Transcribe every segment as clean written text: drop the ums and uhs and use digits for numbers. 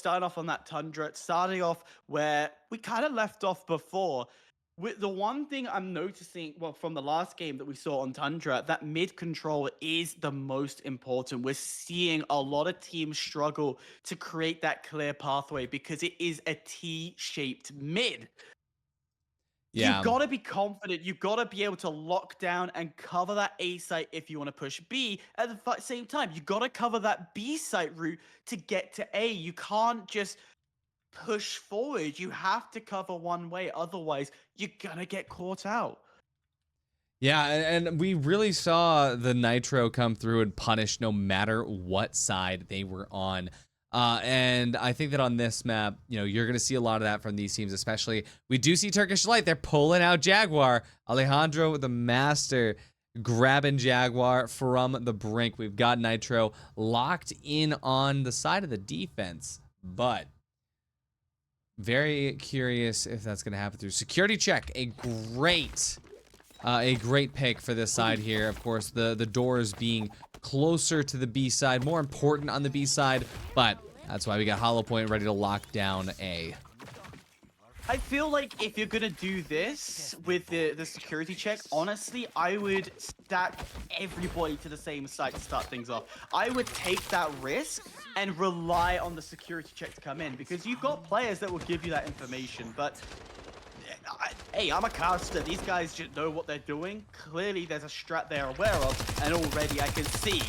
starting off on that Tundra, starting off where we kind of left off before. With the one thing I'm noticing, well, from the last game that we saw on Tundra, that mid control is the most important. We're seeing a lot of teams struggle to create that clear pathway because it is a T-shaped mid. You've Yeah. got to be confident. You've got to be able to lock down and cover that A site if you want to push B. At the same time, you've got to cover that B site route to get to A. You can't just push forward. You have to cover one way. Otherwise, you're going to get caught out. Yeah, and we really saw the Nitro come through and punish no matter what side they were on. And I think that on this map, you know, you're going to see a lot of that from these teams, especially. We do see Turkish Light. They're pulling out Jaguar. Alejandro, the master, grabbing Jaguar from the brink. We've got Nitro locked in on the side of the defense, but very curious if that's going to happen through security check. A great pick for this side here. Of course, the doors being closer to the B side, more important on the B side, but that's why we got Hollow Point ready to lock down A. I feel like if you're going to do this with the security check, honestly, I would stack everybody to the same site to start things off. I would take that risk and rely on the security check to come in because you've got players that will give you that information, but hey, I'm a caster. These guys just know what they're doing. Clearly, there's a strat they're aware of, and already I can see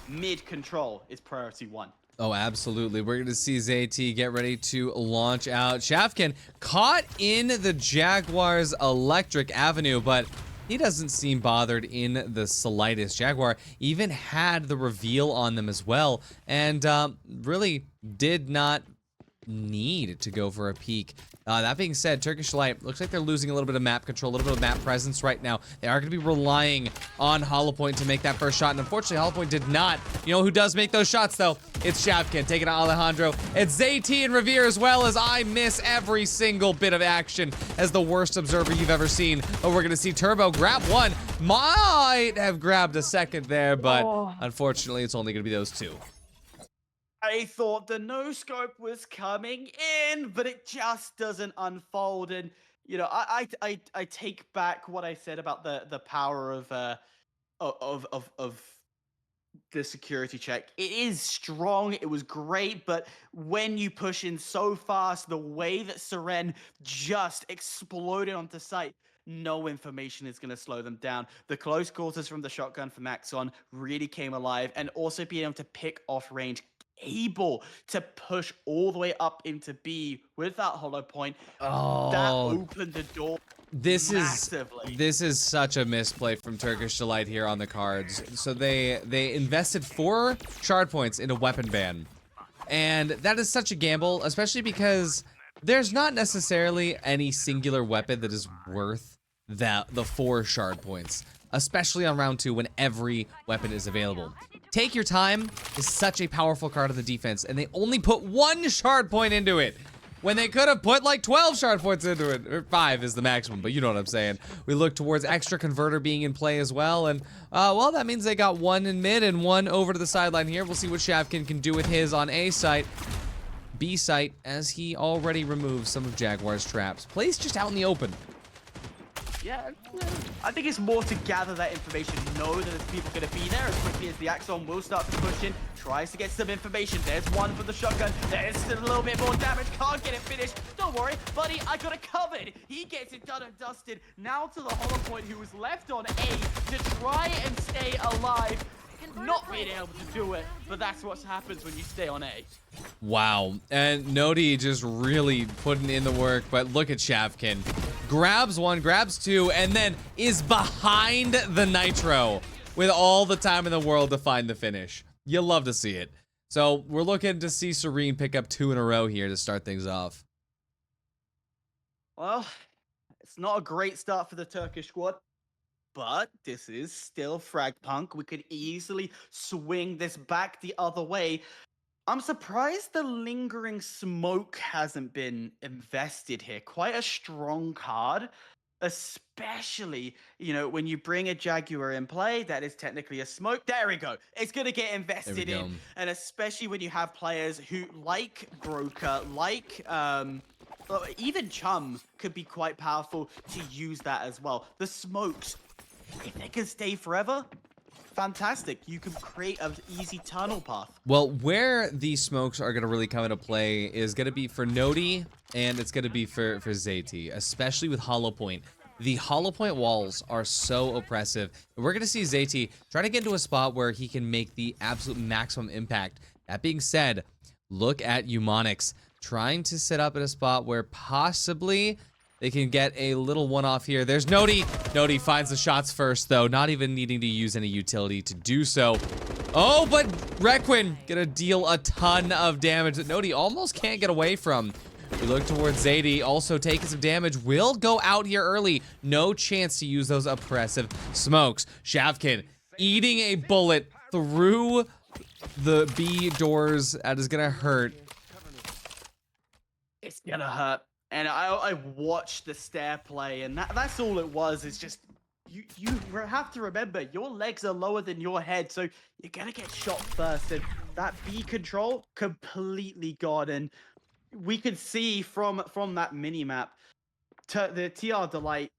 mid control is priority one. Oh, absolutely. We're going to see ZT get ready to launch out. Shafkin caught in the Jaguar's Electric Avenue, but he doesn't seem bothered in the slightest. Jaguar even had the reveal on them as well, and really did not need to go for a peek. That being said, Turkish Light looks like they're losing a little bit of map control, a little bit of map presence right now. They are going to be relying on Hollow Point to make that first shot, and unfortunately, Hollow Point did not. You know who does make those shots, though? It's Shavkin taking out Alejandro. It's ZT and Revere as well, as I miss every single bit of action as the worst observer you've ever seen. Oh, we're going to see Turbo grab one. Might have grabbed a second there, but unfortunately, it's only going to be those two. I thought the no-scope was coming in, but it just doesn't unfold. And, you know, I take back what I said about the power of the security check. It is strong. It was great, but when you push in so fast, the way that SERENE just exploded onto site, no information is going to slow them down. The close quarters from the shotgun from Axon really came alive, and also being able to pick off range, able to push all the way up into B with that hollow point. That opened the door massively. This is such a misplay from Turkish Delight here on the cards. So they invested 4 shard points into weapon ban, and that is such a gamble, especially because there's not necessarily any singular weapon that is worth the 4 shard points, especially on round 2 when every weapon is available. Take Your Time is such a powerful card of the defense, and they only put 1 shard point into it when they could have put like 12 shard points into it, or 5 is the maximum, but you know what I'm saying. We look towards extra converter being in play as well, and well, that means they got 1 in mid and 1 over to the sideline here. We'll see what Shavkin can do with his on A site. B site, as he already removed some of Jaguar's traps. Plays just out in the open. Yeah, I think it's more to gather that information, know that there's people going to be there as quickly as the Axon will start to push in, tries to get some information. There's one for the shotgun, there's still a little bit more damage, can't get it finished. Don't worry, buddy, I got it covered. He gets it done and dusted. Now to the Hollow Point, who was left on A to try and stay alive. Not being able to do it, but that's what happens when you stay on A. Wow, and Nodi just really putting in the work, but look at Shavkin. Grabs 1, grabs 2, and then is behind the Nitro with all the time in the world to find the finish. You'll love to see it. So we're looking to see Serene pick up 2 in a row here to start things off. Well, it's not a great start for the Turkish squad, but this is still FragPunk. We could easily swing this back the other way. I'm surprised the lingering smoke hasn't been invested here. Quite a strong card. Especially, you know, when you bring a Jaguar in play, that is technically a smoke. There we go. It's going to get invested go. in. And especially when you have players who, like Broker, like even Chum, could be quite powerful to use that as well. The smokes, if they can stay forever, fantastic. You can create an easy tunnel path. Well, where these smokes are going to really come into play is going to be for Nodi, and it's going to be for Zayt, especially with Hollow Point. The Hollow Point walls are so oppressive. And we're going to see Zayt try to get into a spot where he can make the absolute maximum impact. That being said, look at Eumonix trying to set up at a spot where possibly they can get a little one-off here. There's Nodi. Nodi finds the shots first, though, not even needing to use any utility to do so. Oh, but Requin gonna deal a ton of damage that Nodi almost can't get away from. We look towards Zayt, also taking some damage. Will go out here early. No chance to use those oppressive smokes. Shavkin eating a bullet through the B doors. That is gonna hurt. It's gonna hurt. And I watched the stair play, and that's all it was. It's just, you have to remember, your legs are lower than your head, so you're gonna get shot first. And that B control, completely gone. And we could see from that mini-map, the TR Delight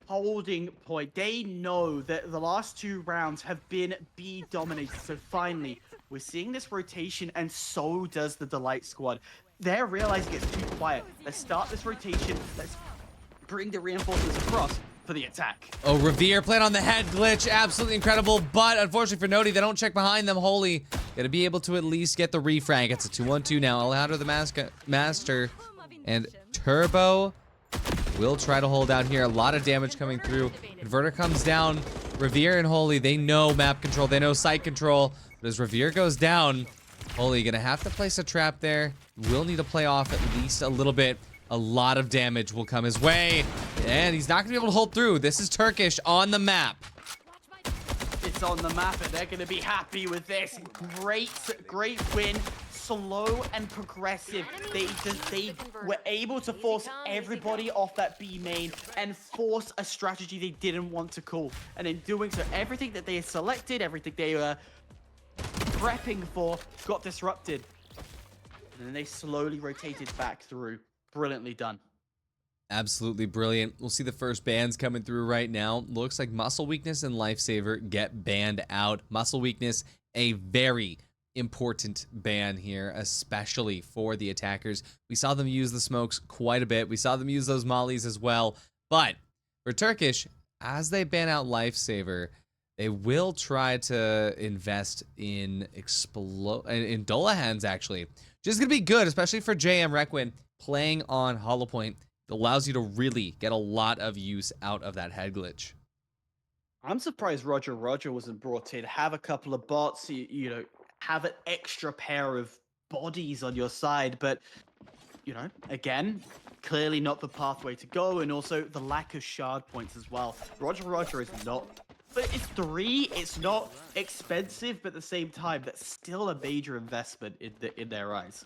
holding point. They know that the last 2 rounds have been B dominated. So finally, we're seeing this rotation, and so does the Delight squad. They're realizing it's too quiet. Let's start this rotation. Let's bring the reinforcements across for the attack. Oh, Revere playing on the head glitch. Absolutely incredible. But unfortunately for Nodi, they don't check behind them. Holy. Gonna be able to at least get the refrag. It's a 2-1-2 now. Alejandro the Master and Turbo will try to hold out here. A lot of damage coming through. Inverter comes down. Revere and Holy, they know map control. They know site control. But as Revere goes down, Holy gonna have to place a trap there. Will need to play off at least a little bit. A lot of damage will come his way. And he's not gonna be able to hold through. This is Turkish on the map. It's on the map, and they're gonna be happy with this. Great win. Slow and progressive. They were able to force everybody off that B main and force a strategy they didn't want to call. And in doing so, everything that they had selected, everything they were prepping for, got disrupted. And then they slowly rotated back through. Brilliantly done. Absolutely brilliant. We'll see the first bans coming through right now. Looks like Muscle Weakness and Lifesaver get banned out. Muscle Weakness, a very important ban here, especially for the attackers. We saw them use the smokes quite a bit. We saw them use those mollies as well. But for Turkish, as they ban out Lifesaver, they will try to invest in Dolahands, actually. Which is going to be good, especially for JM Requin playing on Hollow Point. It allows you to really get a lot of use out of that head glitch. I'm surprised Roger wasn't brought in. Have a couple of bots, you know, have an extra pair of bodies on your side. But, you know, again, clearly not the pathway to go. And also the lack of shard points as well. Roger is not... But it's 3, it's not expensive, but at the same time, that's still a major investment in their eyes.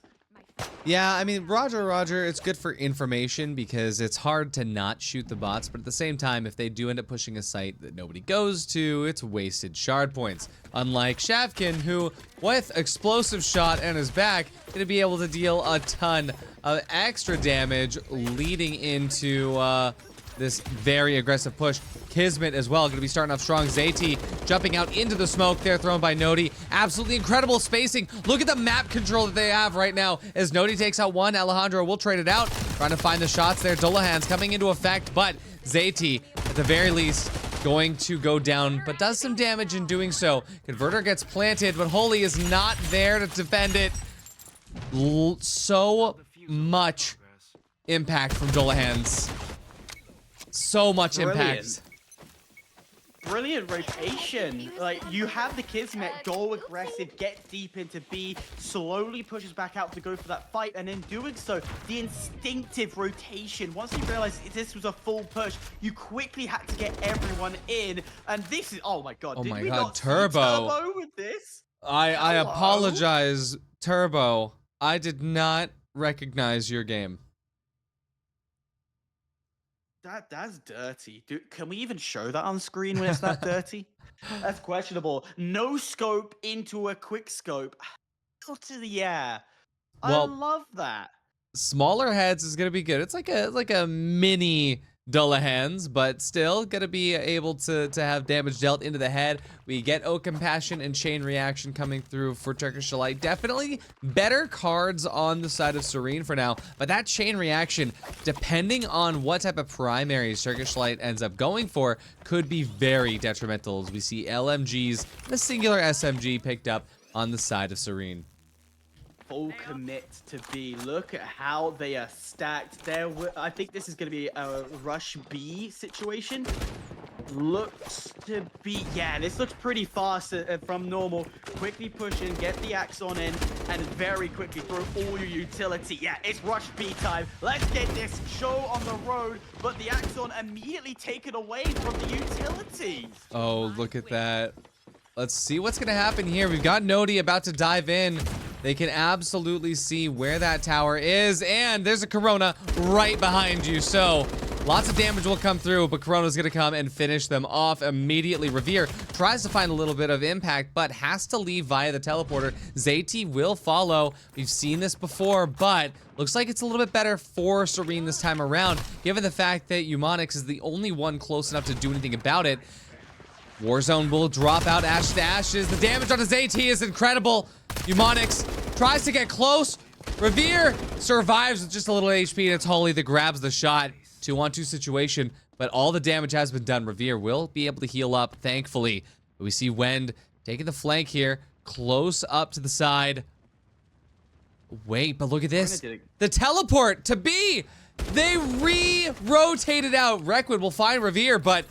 Yeah, I mean, Roger, it's good for information because it's hard to not shoot the bots, but at the same time, if they do end up pushing a site that nobody goes to, it's wasted shard points. Unlike Shavkin, who, with Explosive Shot and his back, gonna be able to deal a ton of extra damage leading into, this very aggressive push. Kismet as well, going to be starting off strong. Zayt jumping out into the smoke there, thrown by Nodi. Absolutely incredible spacing. Look at the map control that they have right now as Nodi takes out one. Alejandro will trade it out, trying to find the shots there. Dolahands coming into effect, but Zayt, at the very least, going to go down, but does some damage in doing so. Converter gets planted, but Holy is not there to defend it. So much impact from Dolahands. So much impact. Brilliant rotation. Like, you have the Kismet go aggressive, get deep into B, slowly pushes back out to go for that fight, and in doing so, the instinctive rotation. Once you realize this was a full push, you quickly had to get everyone in, and this is, oh my god, oh my we god, not Turbo. Turbo with this? I apologize, Turbo. I did not recognize your game. That's dirty. Dude, can we even show that on screen when it's that dirty? That's questionable. No scope into a quick scope. Go to the air. I Well, love that. smaller heads is gonna be good. It's like a mini Dullahens, but still gonna be able to have damage dealt into the head. We get O Compassion and Chain Reaction coming through for Turkish Delight. Definitely better cards on the side of Serene for now, but that Chain Reaction, depending on what type of primaries Turkish Delight ends up going for, could be very detrimental as we see LMGs and a singular SMG picked up on the side of Serene. Full commit to B. Look at how they are stacked. I think this is going to be a rush B situation. Looks to be, yeah, this looks pretty fast from normal. Quickly push in, get the Axon in, and very quickly throw all your utility. Yeah, it's rush B time. Let's get this show on the road, but the Axon immediately taken away from the utility. Oh, look at that. Let's see what's gonna happen here. We've got Nodi about to dive in. They can absolutely see where that tower is, and there's a Corona right behind you. So lots of damage will come through, but Corona's gonna come and finish them off immediately. Revere tries to find a little bit of impact, but has to leave via the teleporter. Zayt will follow. We've seen this before, but looks like it's a little bit better for Serene this time around, given the fact that Eumonix is the only one close enough to do anything about it. Warzone will drop out Ash to Ashes. The damage on his AT is incredible. Eumonix tries to get close. Revere survives with just a little HP, and it's Holly that grabs the shot. 2-on-2 situation, but all the damage has been done. Revere will be able to heal up, thankfully. But we see Wend taking the flank here, close up to the side. Wait, but look at this. The teleport to B. They re-rotated out. Requid will find Revere, but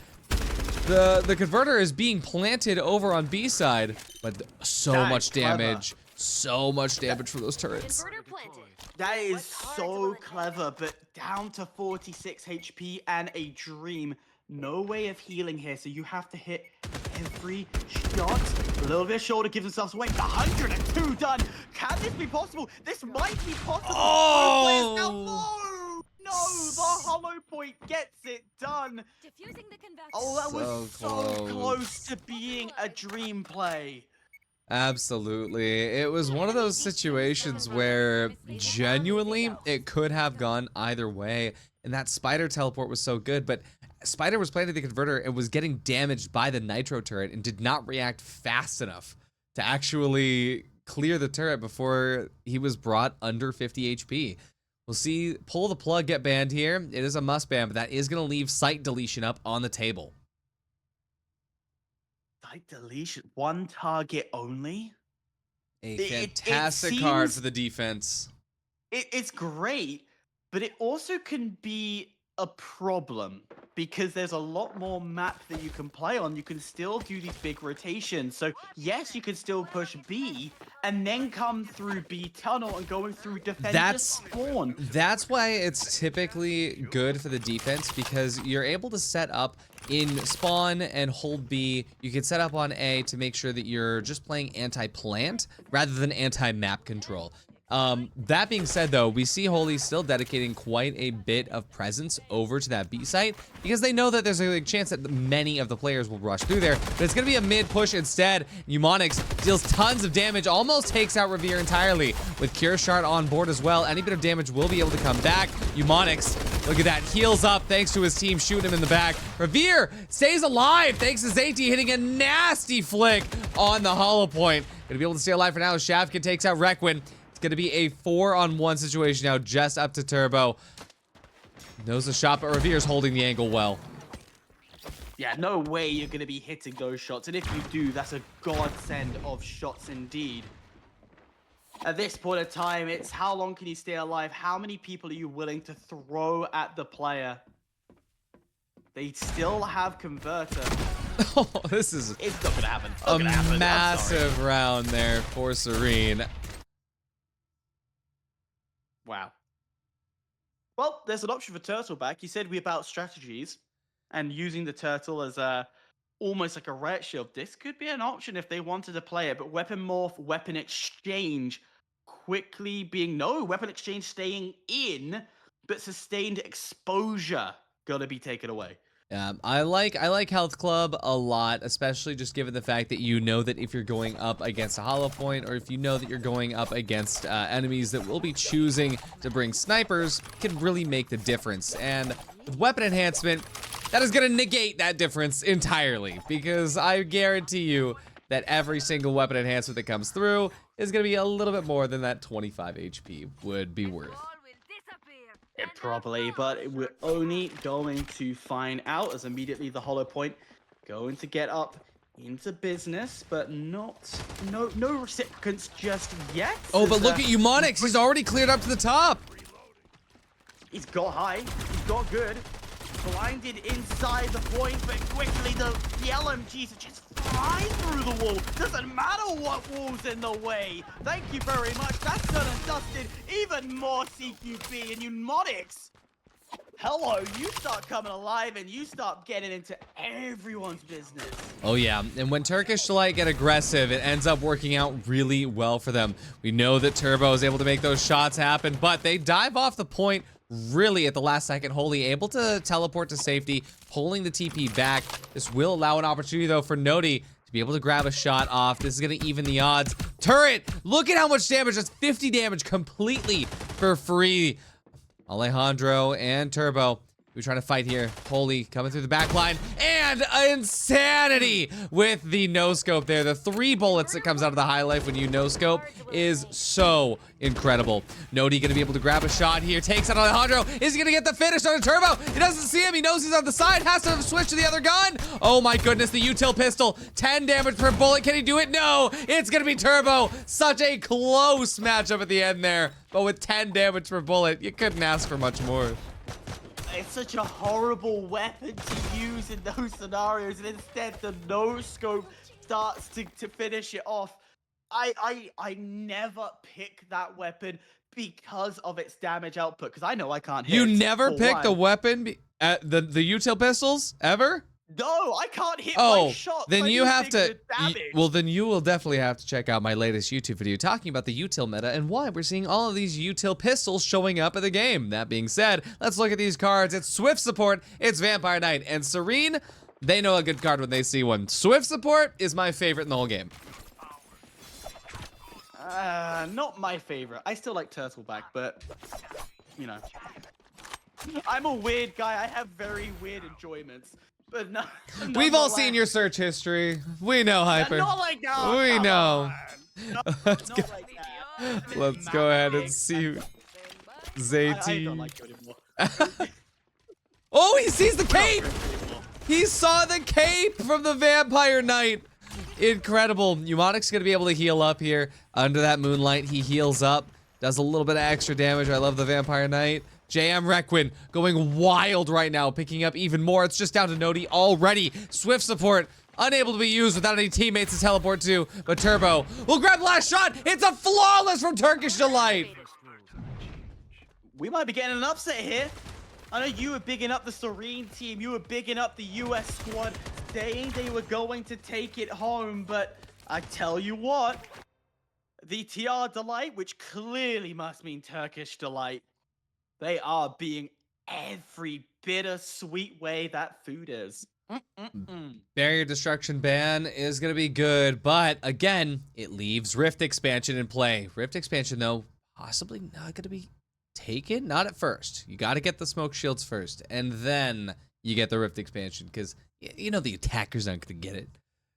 the converter is being planted over on B side, but so much damage. So much damage from those turrets. That is so clever, but down to 46 HP and a dream. No way of healing here, so you have to hit every shot. A little bit of shoulder gives themselves away. 102 done. Can this be possible? This might be possible. Oh! No, the hollow point gets it done. Oh, that was so close to being a dream play. Absolutely. It was one of those situations where genuinely it could have gone either way. And that Spider teleport was so good, but Spider was planting the converter and was getting damaged by the Nitro turret and did not react fast enough to actually clear the turret before he was brought under 50 HP. We'll see, pull the plug, get banned here. It is a must ban, but that is going to leave site deletion up on the table. Site deletion, one target only? A fantastic card for the defense. It's great, but it also can be a problem because there's a lot more map that you can play on. You can still do these big rotations. So yes, you can still push B and then come through B tunnel and going through defender spawn. That's why it's typically good for the defense, because you're able to set up in spawn and hold B. You can set up on A to make sure that you're just playing anti-plant rather than anti-map control. That being said, though, we see Holy still dedicating quite a bit of presence over to that B site because they know that there's a chance that many of the players will rush through there, but it's going to be a mid push instead. Eumonix deals tons of damage, almost takes out Revere entirely with Cure Shard on board as well. Any bit of damage will be able to come back. Eumonix, look at that, heals up thanks to his team shooting him in the back. Revere stays alive thanks to Zayt hitting a nasty flick on the hollow point. Gonna be able to stay alive for now. Shavkin takes out Requin. It's going to be a 4-on-1 situation now, just up to Turbo. Knows the shot, but Revere's holding the angle well. Yeah, no way you're going to be hitting those shots. And if you do, that's a godsend of shots indeed. At this point of time, it's how long can you stay alive? How many people are you willing to throw at the player? They still have Converter. Oh, this is it's not going to happen. A massive round there for Serene. Wow. Well, there's an option for Turtle back. You said we about strategies and using the Turtle as almost like a ret shield. This could be an option if they wanted to play it, but Weapon Morph, Weapon Exchange quickly being no Weapon Exchange staying in, but sustained exposure gonna be taken away. I like Health Club a lot, especially just given the fact that you know that if you're going up against a hollow point, or if you know that you're going up against enemies that will be choosing to bring snipers, can really make the difference. And with weapon enhancement, that is gonna negate that difference entirely, because I guarantee you that every single weapon enhancement that comes through is gonna be a little bit more than that 25 HP would be worth. Probably, but we're only going to find out as immediately the hollow point going to get up into business, but no recipients just yet. Oh, but look at Eumonix, he's already cleared up to the top. He's got high, he's got good. Blinded inside the point, but quickly the LMGs are just fly through the wall. Doesn't matter what wall's in the way. Thank you very much. That's done and dusted. Even more CQB and Eumonix. Hello, you start coming alive and you start getting into everyone's business. Oh yeah, and when Turkish Delight get aggressive, it ends up working out really well for them. We know that Turbo is able to make those shots happen, but they dive off the point really at the last second. Holy able to teleport to safety, pulling the TP back. This will allow an opportunity though for Noti to be able to grab a shot off. This is gonna even the odds. Turret, look at how much damage. That's 50 damage completely for free. Alejandro and Turbo, we're trying to fight here. Holy coming through the back line, and insanity with the no-scope there. The 3 bullets that comes out of the high life when you no-scope is so incredible. Noti gonna be able to grab a shot here, takes out Alejandro. Is he gonna get the finish on a Turbo? He doesn't see him, he knows he's on the side, has to switch to the other gun. Oh my goodness, the util pistol, 10 damage per bullet. Can he do it? No, it's gonna be Turbo. Such a close matchup at the end there, but with 10 damage per bullet, you couldn't ask for much more. It's such a horrible weapon to use in those scenarios, and instead the no-scope starts to finish it off. I never pick that weapon because of its damage output, because I know I can't hit. You never pick the weapon, the util pistols, ever? No, I can't hit Oh, my shot. then you have to, well, then you will definitely have to check out my latest YouTube video talking about the util meta and why we're seeing all of these util pistols showing up in the game. That being said, let's look at these cards. It's Swift support, it's Vampire Knight, and Serene, they know a good card when they see one. Swift support is my favorite in the whole game. Not my favorite. I still like Turtleback, but, you know. I'm a weird guy. I have very weird enjoyments. But no, we've all seen your search history. We know, Hyper. Not like that. We know. Let's go. Let's go ahead and see ZT. I don't like you anymore. Oh, he sees the cape! He saw the cape from the Vampire Knight. Incredible. Eumonix gonna be able to heal up here. Under that moonlight, he heals up. Does a little bit of extra damage. I love the Vampire Knight. JM Requin going wild right now, picking up even more. It's just down to Noti already. Swift support, unable to be used without any teammates to teleport to, but Turbo will grab last shot. It's a flawless from Turkish Delight. We might be getting an upset here. I know you were bigging up the Serene team. You were bigging up the US squad, saying they were going to take it home, but I tell you what, the TR Delight, which clearly must mean Turkish Delight, they are being every bittersweet way that food is. Barrier destruction ban is going to be good, but again, it leaves Rift expansion in play. Rift expansion, though, possibly not going to be taken. Not at first. You got to get the smoke shields first, and then you get the Rift expansion, because you know the attackers aren't going to get it.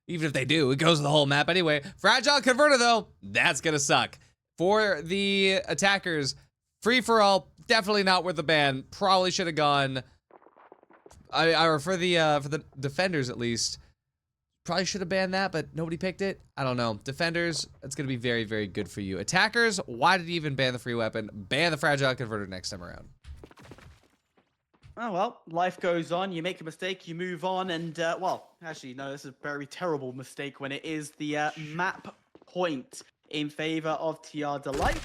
Even if they do, it goes to the whole map anyway. Fragile Converter, though, that's going to suck. For the attackers, free-for-all, definitely not worth the ban. Probably should have gone. Or for the defenders at least, probably should have banned that, but nobody picked it. I don't know. Defenders, it's gonna be very, very good for you. Attackers, why did you even ban the free weapon? Ban the fragile converter next time around. Oh well, life goes on. You make a mistake, you move on, and well, actually, no, this is a very terrible mistake when it is the map point in favor of TR Delight.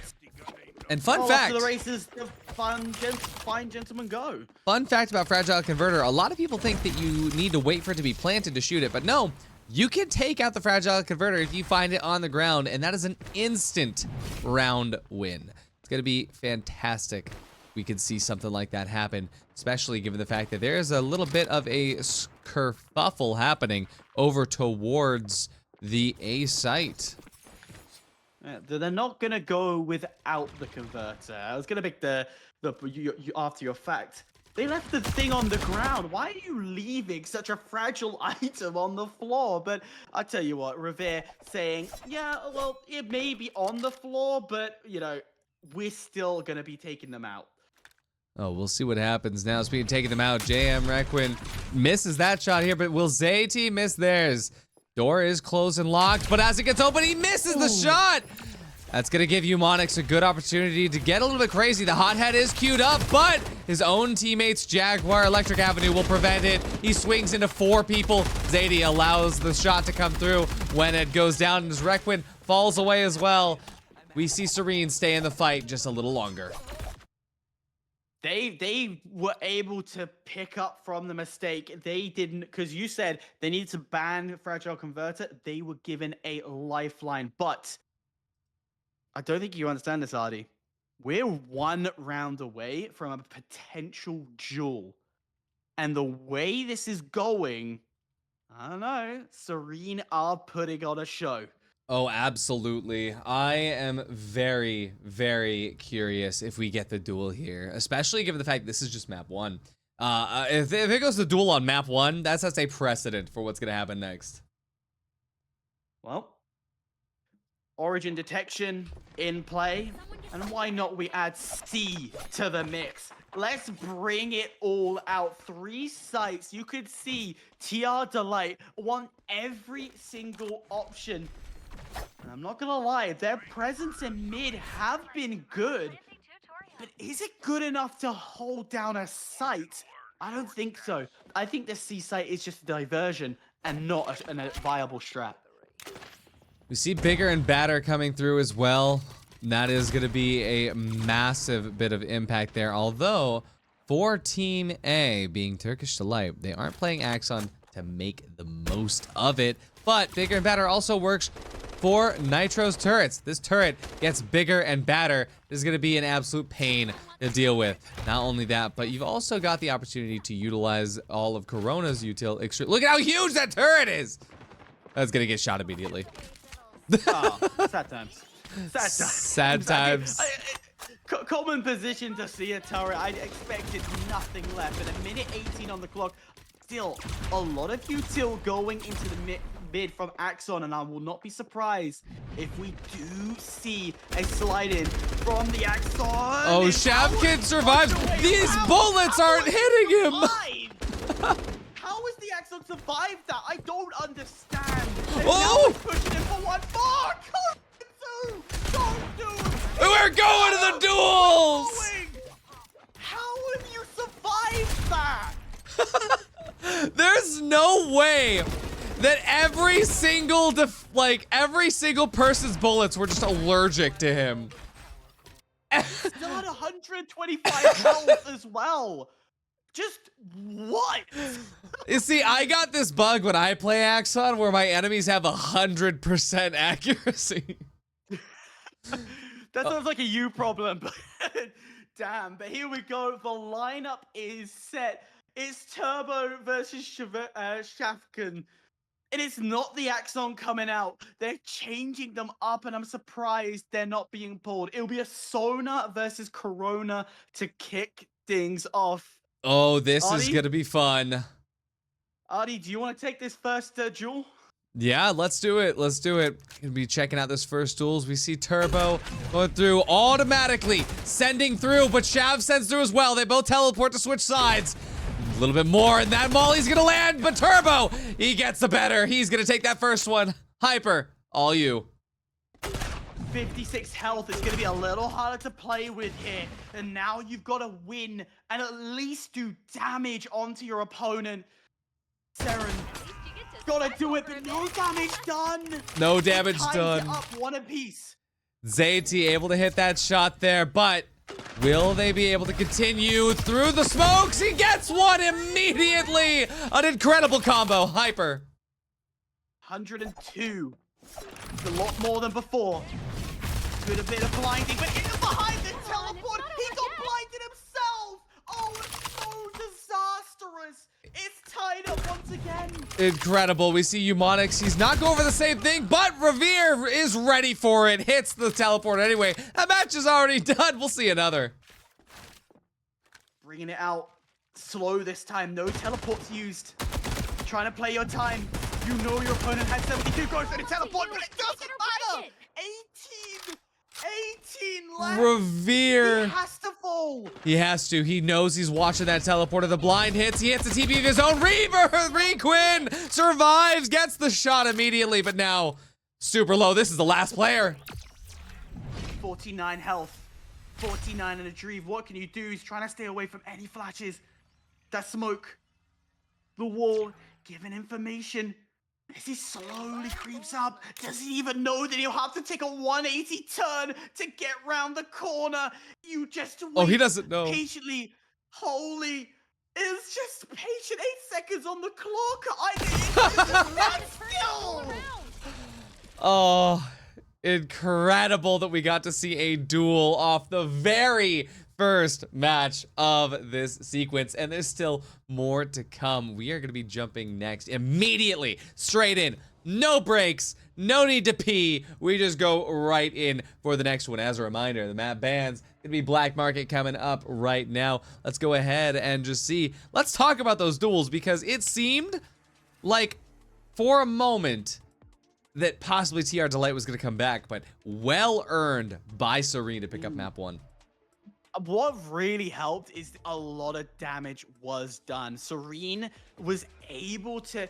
And fun fact, to the races, the fine gentlemen go. Fun fact about Fragile Converter, a lot of people think that you need to wait for it to be planted to shoot it, but no, you can take out the Fragile Converter if you find it on the ground, and that is an instant round win. It's gonna be fantastic we could see something like that happen, especially given the fact that there's a little bit of a kerfuffle happening over towards the A site. They're not gonna go without the converter. I was gonna pick the after your fact. They left the thing on the ground. Why are you leaving such a fragile item on the floor? But I tell you what, Revere saying, yeah, well, it may be on the floor, but you know, we're still gonna be taking them out. Oh, we'll see what happens now. Speaking of taking them out, JM Requin misses that shot here, but will ZT miss theirs? Door is closed and locked, but as it gets open, he misses the shot! That's gonna give Eumonix a good opportunity to get a little bit crazy. The hothead is queued up, but his own teammates, Jaguar Electric Avenue, will prevent it. He swings into 4 people. Zadie allows the shot to come through when it goes down, and his Requin falls away as well. We see Serene stay in the fight just a little longer. They were able to pick up from the mistake. They didn't, because you said they needed to ban Fragile Converter. They were given a lifeline, but I don't think you understand this, Artie. We're 1 round away from a potential duel. And the way this is going, I don't know, Serene are putting on a show. Oh, absolutely. I am very, very curious if we get the duel here, especially given the fact this is just map 1. If it goes to duel on map 1, that sets a precedent for what's going to happen next. Well, Origin detection in play, and why not we add C to the mix? Let's bring it all out. 3 sites. You could see TR Delight want every single option. And I'm not gonna lie, their presence in mid have been good. But is it good enough to hold down a site? I don't think so. I think the C site is just a diversion and not a viable strat. We see Bigger and Badder coming through as well. That is going to be a massive bit of impact there. Although, for Team A, being Turkish Delight, they aren't playing Axon to make the most of it. But Bigger and Badder also works for Nitro's turrets. This turret gets bigger and badder. This is going to be an absolute pain to deal with. Not only that, but you've also got the opportunity to utilize all of Corona's util extra. Look at how huge that turret is! That's going to get shot immediately. Oh, sad times. Sad times. Common position to see a turret. I expected nothing left. At a minute 18 on the clock, still a lot of util going into the mid from Axon, and I will not be surprised if we do see a slide in from the Axon. Oh, Shavkin survives. These bullets aren't hitting him. How has the Axon survived that? I don't understand. And Oh! now he's pushing him for 1 more. Don't do it. We're going to the duels. How have you survived that? There's no way that every single person's bullets were just allergic to him. Still at 125 health as well. Just what? You see, I got this bug when I play Axon where my enemies have 100% accuracy. That sounds like a you problem, but damn. But here we go. The lineup is set. It's Turbo versus Shavkin. And it's not the Axon coming out. They're changing them up, and I'm surprised they're not being pulled. It'll be a Sona versus Corona to kick things off. Oh, this Artie? is gonna be fun. Artie, do you want to take this first duel? Yeah, let's do it. Let's do it. Gonna be checking out this first duels. We see Turbo going through automatically, sending through, but Shav sends through as well. They both teleport to switch sides. A little bit more, and that Molly's gonna land, but Turbo, he gets the better. He's gonna take that first one. Hyper, all you. 56 health is going to be a little harder to play with here. And now you've got to win and at least do damage onto your opponent. Seren, gotta do it, but no damage done. No damage Ties done. it up 1 apiece. Zayt able to hit that shot there, but will they be able to continue through the smokes? He gets one immediately. An incredible combo. Hyper. 102. It's a lot more than before. Good a bit of blinding, but in behind the teleport, he got blinded again. Incredible. We see Eumonix. He's not going for the same thing, but Revere is ready for it. Hits the teleport anyway. That match is already done. We'll see another. Bringing it out. Slow this time. No teleports used. Trying to play your time. You know your opponent had 72 goals for the teleport, but it doesn't matter. 18 left. Revere. He has to fall. He has to. He knows he's watching that teleporter. The blind hits. He hits the TP of his own. Requin survives, gets the shot immediately, but now super low. This is the last player. 49 health. 49 in a Zoutriv. What can you do? He's trying to stay away from any flashes. That smoke. The wall. Giving information. As he slowly creeps up, does he even know that he'll have to take a 180 turn to get round the corner? You just wait. Oh, he doesn't know. Patiently. Holy. It's just patient. 8 seconds on the clock. Still. Oh, incredible that we got to see a duel off the very first match of this sequence, and there's still more to come. We are going to be jumping next immediately, straight in, no breaks, no need to pee. We just go right in for the next one. As a reminder, the map bans going to be Black Market coming up right now. Let's go ahead and just see. Let's talk about those duels, because it seemed like for a moment that possibly TR Delight was going to come back, but well earned by Serene to pick up map 1. What really helped is a lot of damage was done. Serene was able to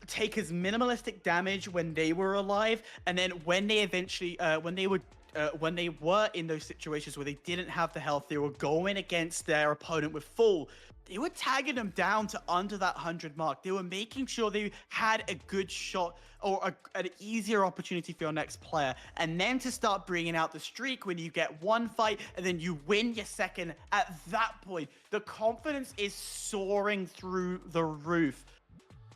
take as minimalistic damage when they were alive, and then when they eventually, when they were in those situations where they didn't have the health, they were going against their opponent with full. They were tagging them down to under that 100 mark. They were making sure they had a good shot or an easier opportunity for your next player. And then to start bringing out the streak when you get one fight and then you win your second, at that point, the confidence is soaring through the roof.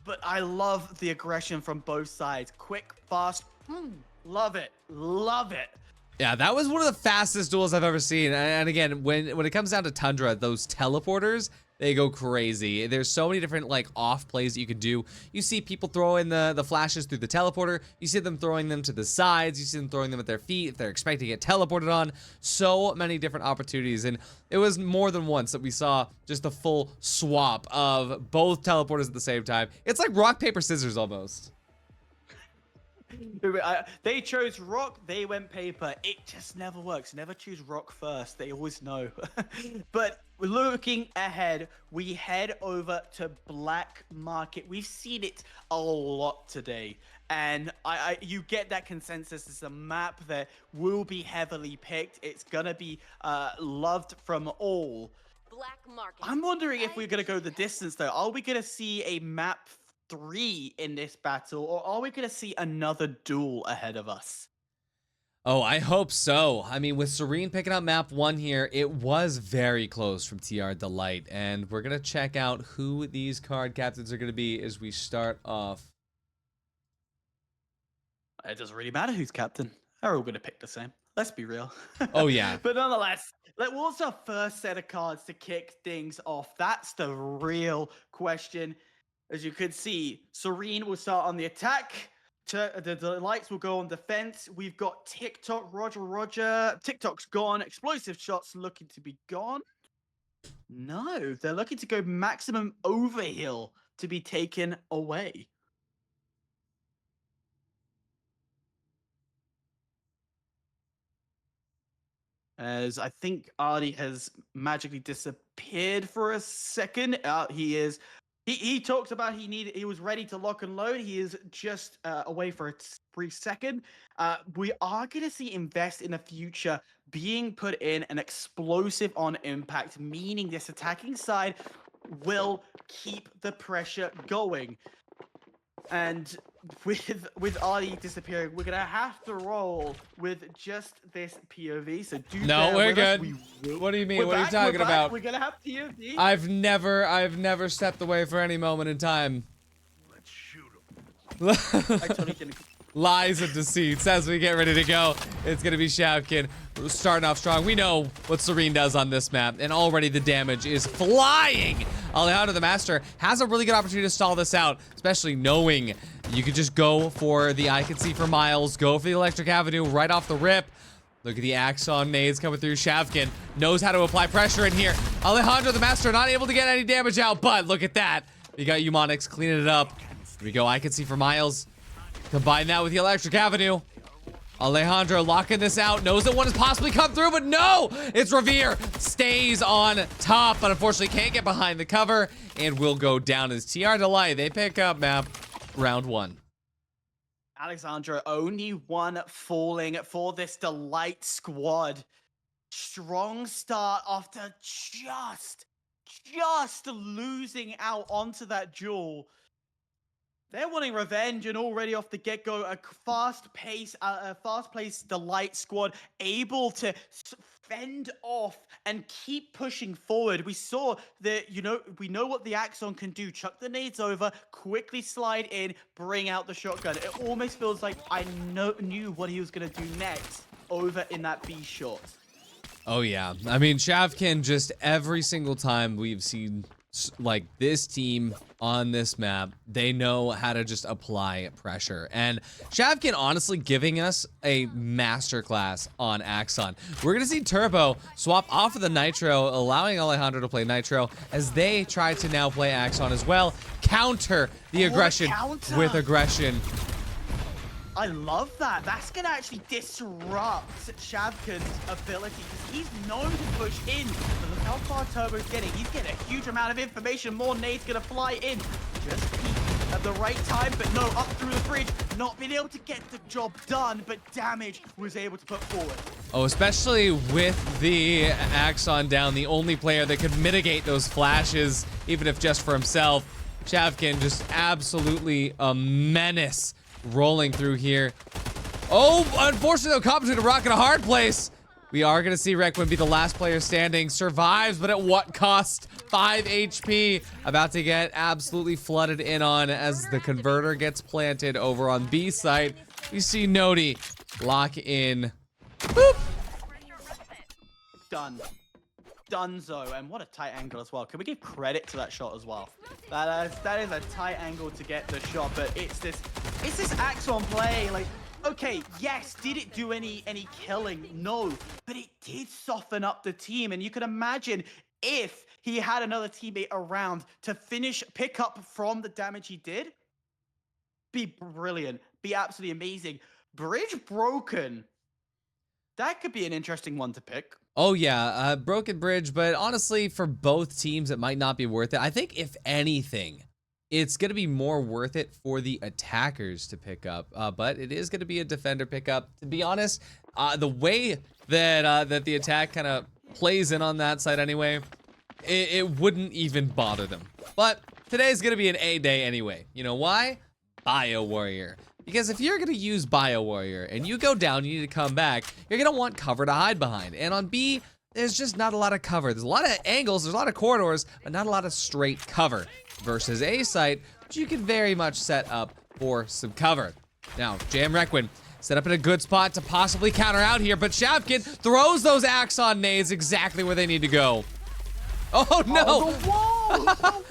But I love the aggression from both sides. Quick, fast, love it, love it. Yeah, that was one of the fastest duels I've ever seen. And again, when it comes down to Tundra, those teleporters, they go crazy. There's so many different like off plays that you could do. You see people throwing the flashes through the teleporter. You see them throwing them to the sides. You see them throwing them at their feet if they're expecting to get teleported on. So many different opportunities. And it was more than once that we saw just a full swap of both teleporters at the same time. It's like rock, paper, scissors almost. They chose rock, they went paper. It just never works. Never choose rock first. They always know. But looking ahead, we head over to Black Market. We've seen it a lot today. And you get that consensus. It's a map that will be heavily picked. It's going to be loved from all. Black Market. I'm wondering if we're going to go the distance, though. Are we going to see a map 3 in this battle, or are we going to see another duel ahead of us? Oh, I hope so. I mean, with Serene picking up map 1 here, it was very close from TR Delight, and we're going to check out who these card captains are going to be as we start off. It doesn't really matter who's captain. They're all going to pick the same. Let's be real. Oh, yeah. But nonetheless, what's our first set of cards to kick things off? That's the real question. As you could see, Serene will start on the attack. The lights will go on defense. We've got TikTok, Roger. TikTok's gone. Explosive shots looking to be gone. No, they're looking to go maximum overheal to be taken away. As I think Artie has magically disappeared for a second. He is. He talks about he was ready to lock and load. He is just away for a brief second. We are going to see Invest in the future being put in an explosive on impact, meaning this attacking side will keep the pressure going. And with Artie disappearing, we're gonna have to roll with just this POV. So no, we're good. What do you mean? What are you talking about? We're gonna have POV. I've never stepped away for any moment in time. Let's shoot him. I totally didn't. lies and deceits as we get ready to go. It's gonna be Shavkin starting off strong. We know what Serene does on this map, and already the damage is flying. Alejandro the Master has a really good opportunity to stall this out, especially knowing you could just go for the I can see for miles, go for the Electric Avenue right off the rip. Look at the Axon nades coming through. Shavkin knows how to apply pressure in here. Alejandro the Master not able to get any damage out, but look at that. You got Eumonix cleaning it up. Here we go, I can see for miles. Combine that with the Electric Avenue. Alejandro locking this out. Knows that one has possibly come through, but no! It's Revere. Stays on top, but unfortunately can't get behind the cover and will go down as TR Delight. They pick up map round 1. Alexandra, only one falling for this Delight squad. Strong start after just losing out onto that duel. They're wanting revenge, and already off the get-go, a fast-paced Delight squad able to fend off and keep pushing forward. We saw that, we know what the Axon can do. Chuck the nades over, quickly slide in, bring out the shotgun. It almost feels like I knew what he was going to do next over in that B shot. Oh, yeah. I mean, Shavkin, just every single time we've seen like this team on this map, they know how to just apply pressure. And Shavkin honestly giving us a masterclass on Axon. We're gonna see Turbo swap off of the Nitro, allowing Alejandro to play Nitro as they try to now play Axon as well. Counter the aggression with aggression. I love that. That's going to actually disrupt Shavkin's ability because he's known to push in. But look how far Turbo's getting. He's getting a huge amount of information. More nades going to fly in. Just peek at the right time, but no, up through the bridge. Not being able to get the job done, but damage was able to put forward. Oh, especially with the Axon down, the only player that could mitigate those flashes, even if just for himself. Shavkin just absolutely a menace. Rolling through here. Oh, unfortunately, though, Compensated Rock in a hard place. We are going to see Requiem be the last player standing. Survives, but at what cost? 5 HP. About to get absolutely flooded in on as the converter gets planted over on B site. We see Nodi lock in. Boop. Done. Dunzo, and what a tight angle as well. Can we give credit to that shot as well? That is a tight angle to get the shot, but it's this Axon play. Like, okay, yes, did it do any killing? No, but it did soften up the team, and you can imagine if he had another teammate around to pick up from the damage he did, be brilliant, be absolutely amazing. Bridge broken. That could be an interesting one to pick. Oh yeah, broken bridge, but honestly, for both teams, it might not be worth it. I think if anything, it's going to be more worth it for the attackers to pick up, but it is going to be a defender pickup. To be honest, the way that that the attack kind of plays in on that side anyway, it wouldn't even bother them. But today's going to be an A day anyway. You know why? Bio Warrior. Because if you're going to use Bio Warrior and you go down, you need to come back, you're going to want cover to hide behind. And on B, there's just not a lot of cover. There's a lot of angles, there's a lot of corridors, but not a lot of straight cover. Versus A site, which you can very much set up for some cover. Now, Jam Requiem set up in a good spot to possibly counter out here, but Shavkin throws those Axon nades exactly where they need to go. Oh no! Oh,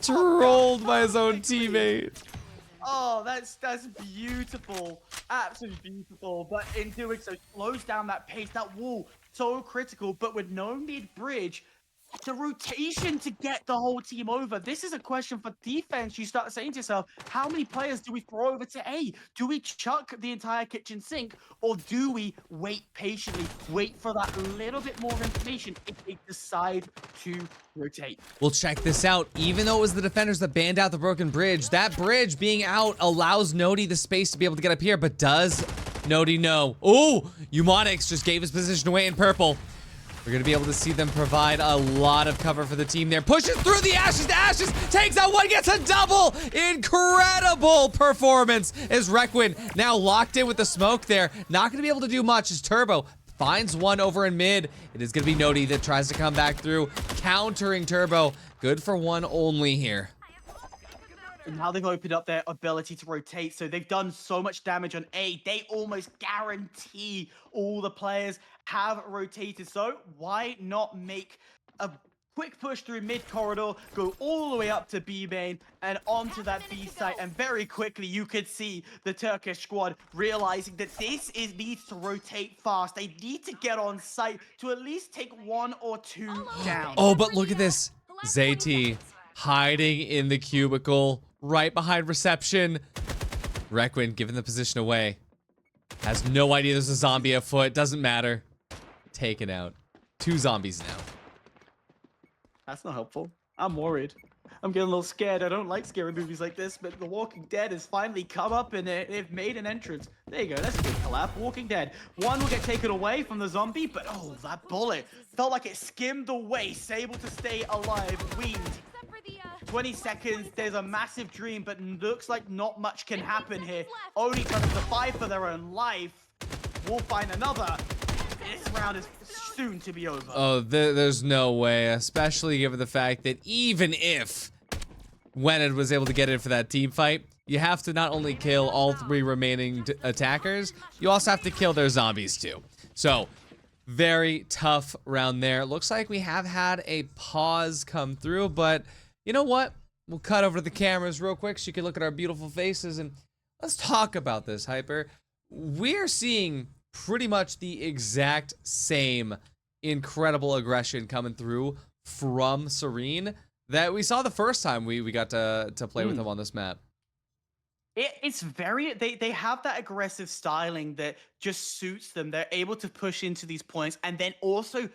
Trolled by his own teammate. Oh, that's beautiful. Absolutely beautiful. But in doing so, slows down that pace. That wall, so critical. But with no mid-bridge, the rotation to get the whole team over. This is a question for defense. You start saying to yourself, how many players do we throw over to A? Do we chuck the entire kitchen sink? Or do we wait patiently, wait for that little bit more information if they decide to rotate? Well, check this out. Even though it was the defenders that banned out the broken bridge, that bridge being out allows Nodi the space to be able to get up here, but does Nodi know? Oh, Eumonix just gave his position away in purple. We're going to be able to see them provide a lot of cover for the team there. Pushes through the Ashes to Ashes. Takes out one, gets a double. Incredible performance as Requiem now locked in with the smoke there. Not going to be able to do much as Turbo finds one over in mid. It is going to be Nodi that tries to come back through. Countering Turbo. Good for one only here. And now they've opened up their ability to rotate, so they've done so much damage on A. They almost guarantee all the players have rotated. So why not make a quick push through mid corridor, go all the way up to B main and onto that B site, and very quickly you could see the Turkish squad realizing that this needs to rotate fast. They need to get on site to at least take 1 or 2 down. Oh, but look at this. ZT hiding in the cubicle right behind reception. Requin giving the position away. Has no idea there's a zombie afoot. Doesn't matter. Taken out. 2 zombies now. That's not helpful. I'm worried. I'm getting a little scared. I don't like scary movies like this, but The Walking Dead has finally come up and they've made an entrance. There you go. That's a good collab. Walking Dead. One will get taken away from the zombie, but oh, that bullet felt like it skimmed away. Able to stay alive. Weaned. 20 seconds. There's a massive dream, but looks like not much can happen here. Only trying to fight for their own life. We'll find another. This round is soon to be over. Oh, there's no way, especially given the fact that even if Wened was able to get in for that team fight, you have to not only kill all 3 remaining attackers, you also have to kill their zombies too. So, very tough round there. Looks like we have had a pause come through, but you know what? We'll cut over to the cameras real quick so you can look at our beautiful faces and let's talk about this, Hyper. We're seeing pretty much the exact same incredible aggression coming through from Serene that we saw the first time we got to play with him on this map. It's very, they have that aggressive styling that just suits them. They're able to push into these points and then also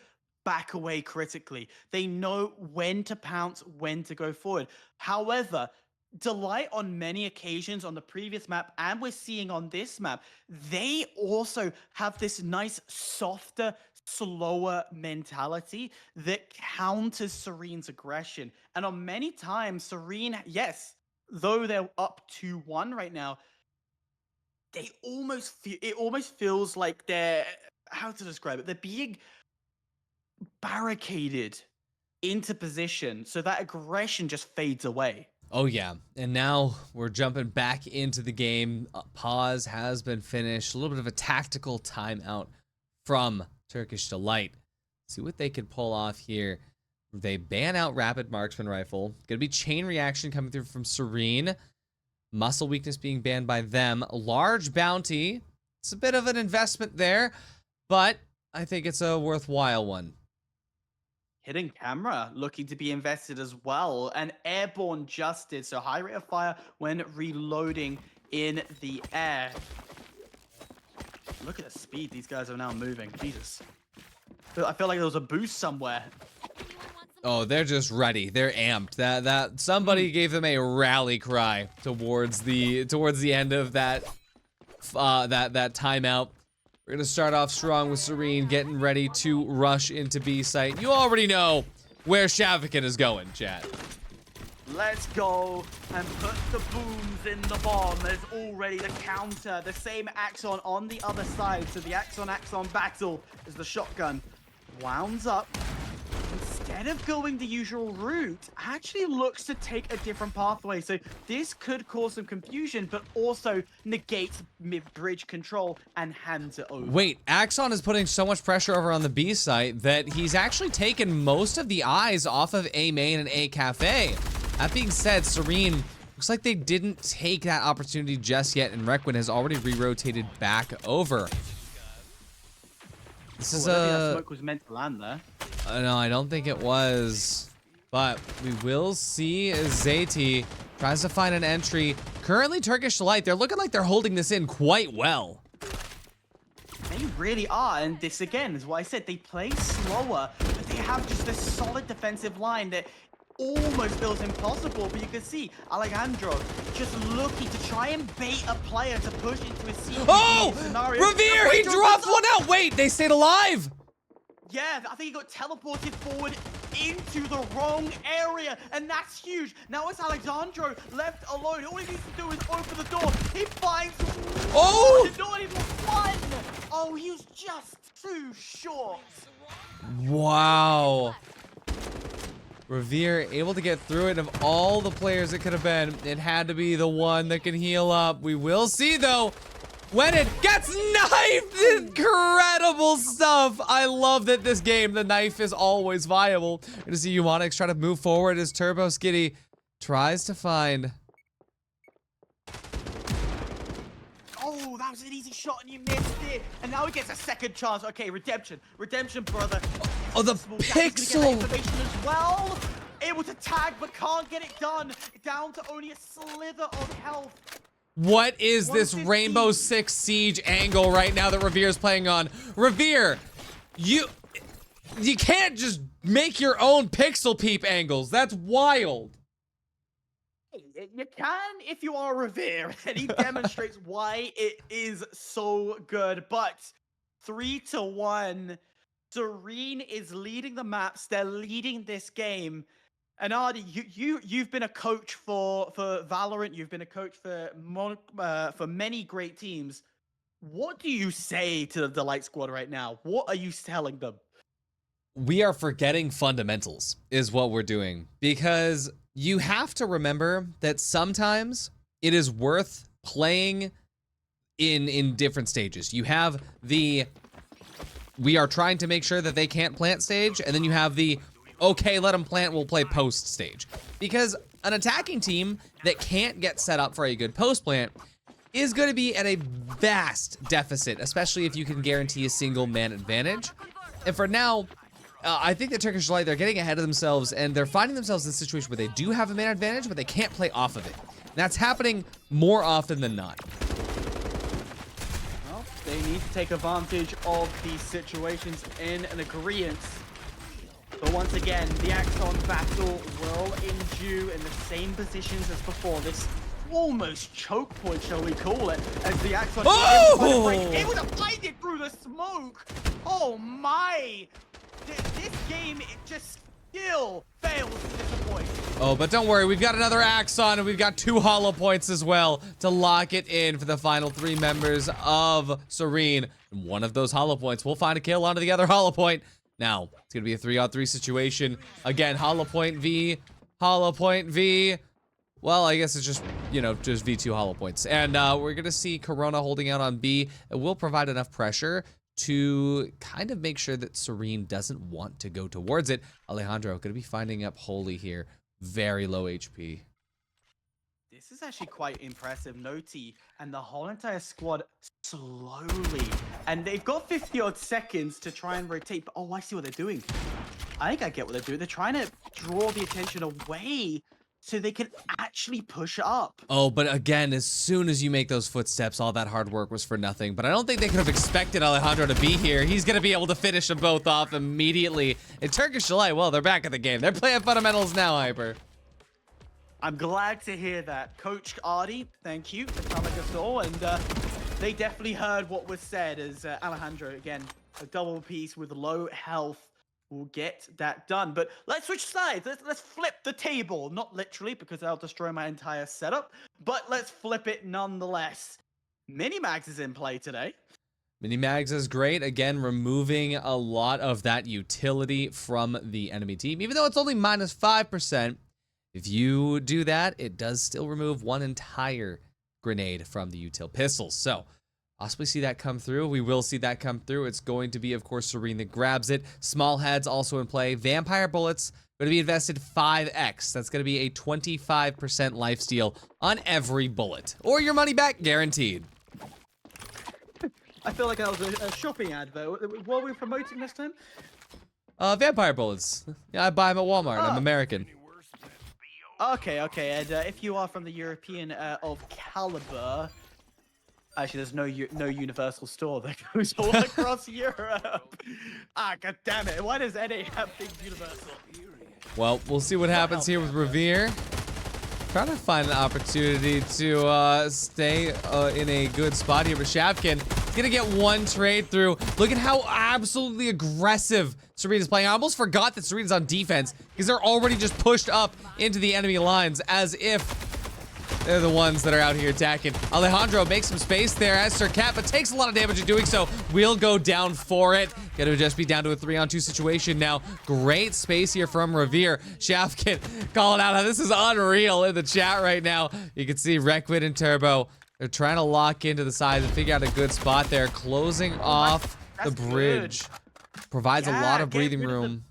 back away critically. They know when to pounce, when to go forward. However, Delight on many occasions on the previous map, and we're seeing on this map, they also have this nice, softer, slower mentality that counters Serene's aggression. And on many times, Serene, yes, though they're up 2-1 right now, they almost feel, it almost feels like they're, how to describe it, they're being barricaded into position, so that aggression just fades away. Oh yeah, and now we're jumping back into the game. Pause has been finished. A little bit of a tactical timeout from Turkish Delight. See what they could pull off here. They ban out Rapid Marksman Rifle. Gonna be Chain Reaction coming through from Serene. Muscle Weakness being banned by them. Large Bounty. It's a bit of an investment there, but I think it's a worthwhile one. Hidden Camera looking to be invested as well. And Airborne Justice, so high rate of fire when reloading in the air. Look at the speed these guys are now moving. Jesus. I feel like there was a boost somewhere. Oh, they're just ready. They're amped. That somebody gave them a rally cry towards the end of that that timeout. We're gonna start off strong with Serene, getting ready to rush into B site. You already know where Shavikin is going, chat. Let's go and put the booms in the bomb. There's already the counter, the same Axon on the other side. So the Axon battle as the shotgun wounds up. Instead of going the usual route, actually looks to take a different pathway. So this could cause some confusion, but also negates mid-bridge control and hands it over. Wait, Axon is putting so much pressure over on the B site that he's actually taken most of the eyes off of A main and A cafe. That being said, Serene looks like they didn't take that opportunity just yet, and Requin has already re-rotated back over. This is I think that smoke was meant to land there. No, I don't think it was. But we will see as Zayt tries to find an entry. Currently, Turkish Delight, they're looking like they're holding this in quite well. They really are, and this again is what I said. They play slower, but they have just this solid defensive line that almost feels impossible. But you can see Alejandro just looking to try and bait a player to push into a CQB scenario. Revere, he dropped one out. Wait, they stayed alive. Yeah, I think he got teleported forward into the wrong area, and that's huge. Now it's Alexandro left alone. All he needs to do is open the door. He finds not even one. Oh, he was just too short. Wow. Revere able to get through it. Of all the players it could have been, it had to be the one that can heal up. We will see though when it gets knifed. Incredible stuff. I love that this game, the knife is always viable. We're gonna see Euonyx try to move forward as Turbo Skitty tries to find. Oh, that was an easy shot and you missed it. And now he gets a second chance. Okay, redemption, brother. Oh, the pixel. Information as well. Able to tag, but can't get it done. Down to only a slither of health. What is this Rainbow Six Siege angle right now that Revere's playing on? Revere, you can't just make your own pixel peep angles. That's wild. You can if you are Revere, and he demonstrates why it is so good. But 3-1, Serene is leading the maps. They're leading this game. And Artie, you've been a coach for Valorant. You've been a coach for many great teams. What do you say to the Light Squad right now? What are you telling them? We are forgetting fundamentals is what we're doing, because you have to remember that sometimes it is worth playing in different stages. You have the we are trying to make sure that they can't plant stage, and then you have the okay, let them plant, we'll play post stage. Because an attacking team that can't get set up for a good post plant is going to be at a vast deficit, especially if you can guarantee a single man advantage. And for now, I think the Turkish Delight, they're getting ahead of themselves, and they're finding themselves in a situation where they do have a man advantage, but they can't play off of it. And that's happening more often than not. Well, they need to take advantage of these situations in an agreement. But once again, the Axon battle will endure in the same positions as before. This almost choke point, shall we call it, as the Axon is able to find it through the smoke. Oh my! This game, it just still fails to disappoint. Oh, but don't worry, we've got another Axon, and we've got 2 hollow points as well to lock it in for the final 3 members of Serene. And one of those hollow points will find a kill onto the other hollow point. Now, it's going to be a 3-on-3 situation. Again, hollow point V, hollow point V. Well, I guess it's just, you know, just V2 hollow points. And we're going to see Corona holding out on B. It will provide enough pressure to kind of make sure that Serene doesn't want to go towards it. Alejandro going to be finding up Holy here. Very low HP. This is actually quite impressive. Noti and the whole entire squad slowly. And they've got 50-odd seconds to try and rotate. But, oh, I see what they're doing. I think I get what they're doing. They're trying to draw the attention away so they can actually push up. Oh, but again, as soon as you make those footsteps, all that hard work was for nothing. But I don't think they could have expected Alejandro to be here. He's going to be able to finish them both off immediately. And Turkish Delight, well, they're back in the game. They're playing fundamentals now, Hyper. I'm glad to hear that. Coach Artie, thank you for telling us all. And they definitely heard what was said as Alejandro, again, a double piece with low health will get that done. But let's switch sides. Let's flip the table. Not literally, because that'll destroy my entire setup. But let's flip it nonetheless. Minimax is in play today. Minimax is great. Again, removing a lot of that utility from the enemy team. Even though it's only -5%, if you do that, it does still remove 1 entire grenade from the util pistols. So, possibly see that come through. We will see that come through. It's going to be, of course, Serene that grabs it. Small heads also in play. Vampire bullets going to be invested 5x. That's going to be a 25% lifesteal on every bullet. Or your money back guaranteed. I feel like that was a shopping advert. What are we promoting this time? Vampire bullets. Yeah, I buy them at Walmart. I'm American. Okay. And if you are from the European of caliber, actually, there's no universal store that goes all across Europe. Ah, god damn it! Why does NA have big universal? Well, we'll see what happens here with Revere. Trying to find an opportunity to stay in a good spot here, but Shavkin is gonna get 1 trade through. Look at how absolutely aggressive Serene is playing. I almost forgot that Serene's on defense because they're already just pushed up into the enemy lines as if They're the ones that are out here attacking. Alejandro makes some space there as Sircat, but takes a lot of damage in doing so. We'll go down for it. Gonna just be down to a 3-on-2 situation now. Great space here from Revere. Shafkin calling out how this is unreal in the chat right now. You can see Requid and Turbo. They're trying to lock into the sides and figure out a good spot there. Closing off the bridge. Good. Provides a lot of breathing room.